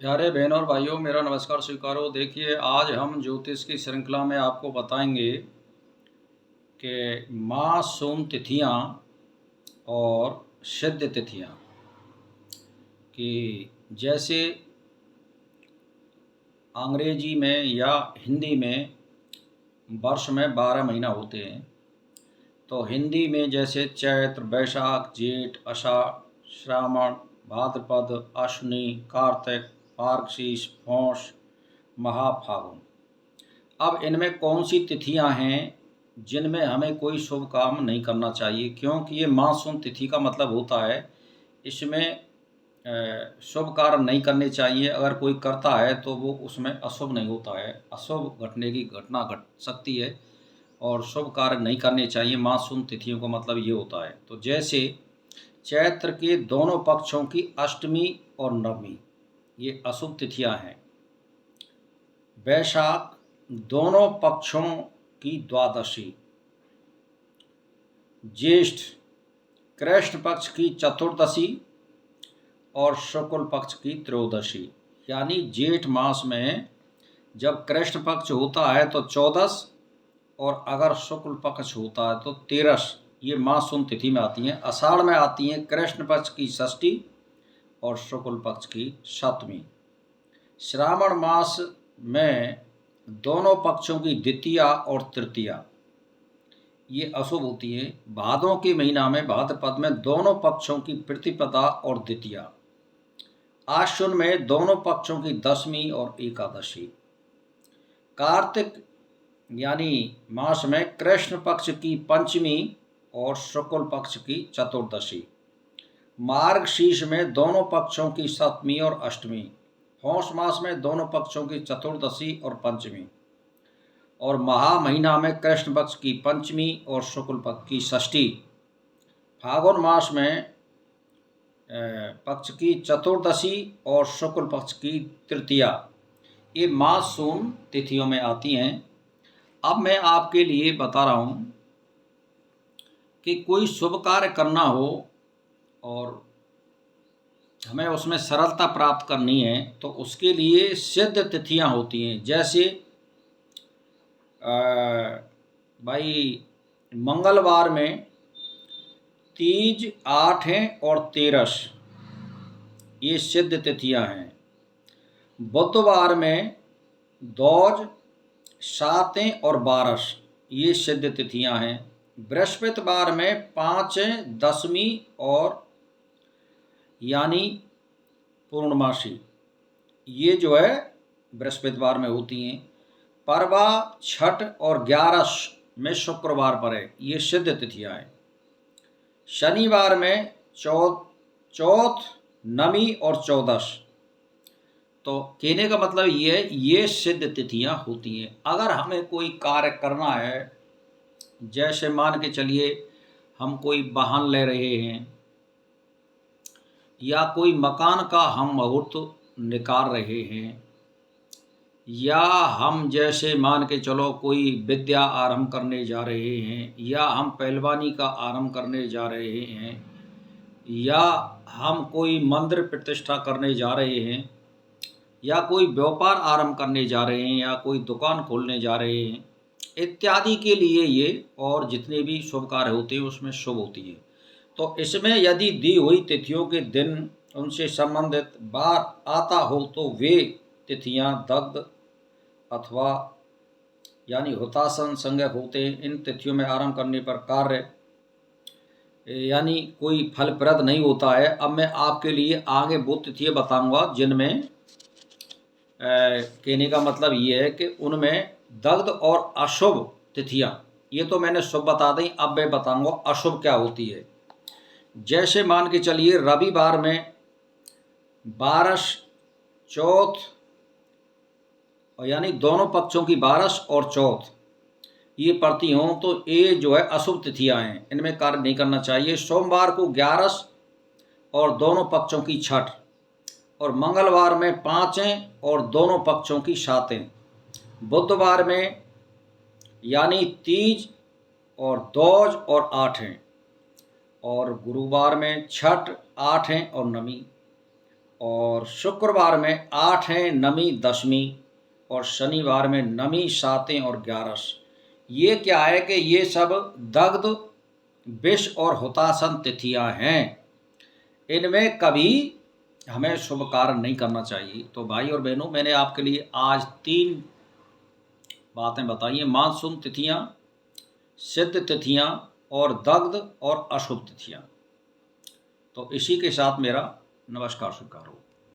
प्यारे बहनों और भाइयों, मेरा नमस्कार स्वीकारो। देखिए, आज हम ज्योतिष की श्रृंखला में आपको बताएंगे कि मासूम तिथियां और सिद्ध तिथियां, कि जैसे अंग्रेजी में या हिंदी में वर्ष में 12 महीना होते हैं। तो हिंदी में जैसे चैत्र, बैसाख, जेठ, आषाढ़, श्रावण, भाद्रपद, आश्विनी, कार्तिक, मार्गशीर्ष, पौष, महा, फागुन। अब इनमें कौन सी तिथियां हैं जिनमें हमें कोई शुभ काम नहीं करना चाहिए, क्योंकि ये मासूम तिथि का मतलब होता है इसमें शुभ कार्य नहीं करने चाहिए। अगर कोई करता है तो वो उसमें अशुभ नहीं होता है, अशुभ घटने की घटना घट सकती है और शुभ कार्य नहीं करने चाहिए। मासूम तिथियों का मतलब ये होता है। तो जैसे चैत्र के दोनों पक्षों की अष्टमी और नवमी, ये अशुभ तिथियां हैं। वैशाख दोनों पक्षों की द्वादशी, ज्येष्ठ कृष्ण पक्ष की चतुर्दशी और शुक्ल पक्ष की त्रयोदशी। यानी जेठ मास में जब कृष्ण पक्ष होता है तो 14, और अगर शुक्ल पक्ष होता है तो 13। ये मासूम तिथि में आती हैं। आषाढ़ में आती हैं कृष्ण पक्ष की षष्ठी और शुक्ल पक्ष की सप्तमी। श्रावण मास में दोनों पक्षों की द्वितीया और तृतीया, ये अशुभ होती है। भादों के महीना में भाद्रपद में दोनों पक्षों की प्रतिपदा और द्वितीया। आश्विन में दोनों पक्षों की दशमी और एकादशी। कार्तिक यानी मास में कृष्ण पक्ष की पंचमी और शुक्ल पक्ष की चतुर्दशी। मार्गशीर्ष में दोनों पक्षों की सप्तमी और अष्टमी। पौष मास में दोनों पक्षों की चतुर्दशी और पंचमी। और महा महीना में कृष्ण पक्ष की पंचमी और शुक्ल पक्ष की षष्ठी। फागुन मास में पक्ष की चतुर्दशी और शुक्ल पक्ष की तृतीया। ये मासूम तिथियों में आती हैं। अब मैं आपके लिए बता रहा हूँ कि कोई शुभ कार्य करना हो और हमें उसमें सरलता प्राप्त करनी है तो उसके लिए सिद्ध तिथियां होती हैं। जैसे भाई मंगलवार में तीज, आठें और तेरस, ये सिद्ध तिथियां हैं। बुधवार में दौज, सातें और बारस, ये सिद्ध तिथियां हैं। बृहस्पतिवार में पाँचें, दसवीं और यानी पूर्णमासी, ये जो है बृहस्पतिवार में होती हैं। परवा, छठ और 11 में शुक्रवार पर है, ये सिद्ध तिथियां हैं। शनिवार में चौथ, नमी और चौदस। तो कहने का मतलब ये है, ये सिद्ध तिथियां होती हैं। अगर हमें कोई कार्य करना है, जैसे मान के चलिए हम कोई वाहन ले रहे हैं या कोई मकान का हम मुहूर्त निकाल रहे हैं, या हम जैसे मान के चलो कोई विद्या आरंभ करने जा रहे हैं, या हम पहलवानी का आरंभ करने जा रहे हैं, या हम कोई मंदिर प्रतिष्ठा करने जा रहे हैं, या कोई व्यापार आरंभ करने जा रहे हैं, या कोई दुकान खोलने जा रहे हैं इत्यादि के लिए ये और जितने भी शुभ कार्य होते हैं उसमें शुभ होती है। तो इसमें यदि दी हुई तिथियों के दिन उनसे संबंधित बार आता हो तो वे तिथियां दग्ध अथवा यानी हुतासन संज्ञक होते हैं। इन तिथियों में आरंभ करने पर कार्य यानी कोई फलप्रद नहीं होता है। अब मैं आपके लिए आगे वो तिथियां बताऊंगा जिनमें कहने का मतलब ये है कि उनमें दग्ध और अशुभ तिथियां, ये तो मैंने शुभ बता दी। अब मैं बताऊंगा अशुभ क्या होती है। जैसे मान के चलिए रविवार में बारस, चौथ, और यानी दोनों पक्षों की बारस और चौथ ये पड़ती हों तो ये जो है अशुभ तिथियां हैं, इनमें कार्य नहीं करना चाहिए। सोमवार को 11 और दोनों पक्षों की छठ, और मंगलवार में 5 और दोनों पक्षों की 7। बुधवार में यानी तीज और दौज और 8, और गुरुवार में छठ, 8 और नमी। और शुक्रवार में 8 हैं, नमी 10वीं, और शनिवार में नमी 7 और 11। ये क्या है कि ये सब दग्ध, विष और हुतासन तिथियां हैं। इनमें कभी हमें शुभ कार्य नहीं करना चाहिए। तो भाई और बहनों, मैंने आपके लिए आज 3 बातें बताई हैं: मानसून तिथियां, सिद्ध तिथियां और दग्ध और अशुभ तिथियां। तो इसी के साथ मेरा नमस्कार स्वीकार हो।